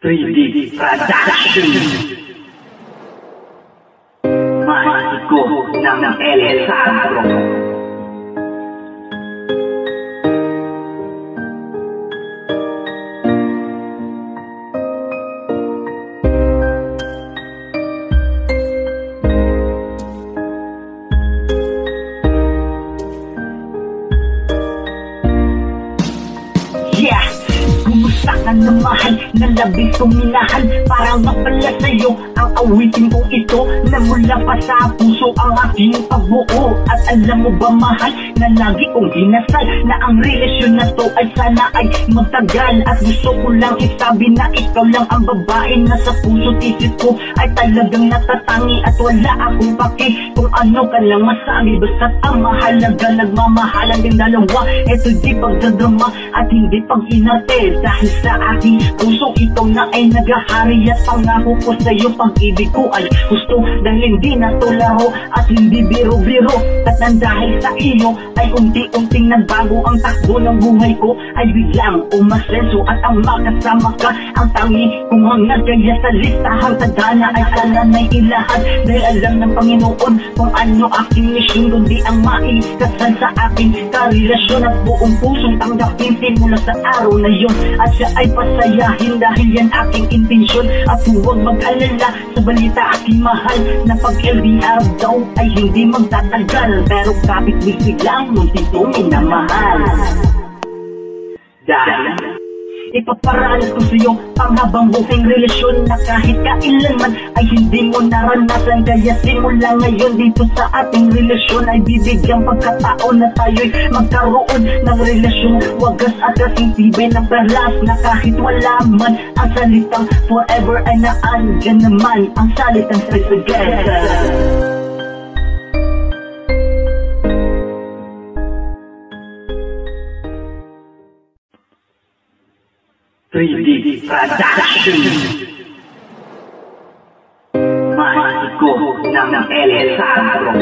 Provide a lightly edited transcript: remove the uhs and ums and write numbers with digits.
3D Production. Masiko ng Alessandro. Kumusta ka na mahal, na labis kong minahal, parang mapala sa'yo ang awitin kong ito, na mula pa sa puso ang aking pagbuo. At alam mo ba mahal, na lagi kong hinasal, na ang relasyon na to ay sana ay magtagal. At gusto ko lang isabi na ikaw lang ang babae na sa puso't isip ko ay talagang natatangi. At wala akong paki kung ano ka lang masabi, basta't ang mahalaga nagmamahalan din dalawa. Eto di pagdadrama at hindi pag-inate, dahil sa aking puso ikaw na ay naghahari. At pangako ko sa'yo pag-ibig ko ay gusto, dahil hindi na to laro at hindi biro-biro. At nang dahil sa iyo ay unti-unting nagbago ang takbo ng buhay ko, ay biglang umasenso at ang makasama ka ang tangi kung hangad. Kaya sa listahang tadhana ay sana na'y ilahat, dahil alam ng Panginoon kung ano aking misyon, kundi ang maikasal sa aking karelasyon. At buong pusong tanggapin simula sa araw na yun, at siya ay pasayahin dahil yan aking intensyon. At huwag mag-alala sa balita aking mahal, na pag-LDR daw ay hindi magtatagal, pero kapit bisig lang muntik kong minamahal. Dahil ipaparanas ko sa'yo panghabang buking relasyon, na kahit kailanman ay hindi mo naranasan. Kaya simula ngayon dito sa ating relasyon ay bibigyang pagkataon na tayo'y magkaroon ng relasyon wagas at kasing tibay ng perlas, na kahit wala man ang salitang forever ay naandyan naman ang salitang stay together. 3D Production. Masiko ng Alessandro.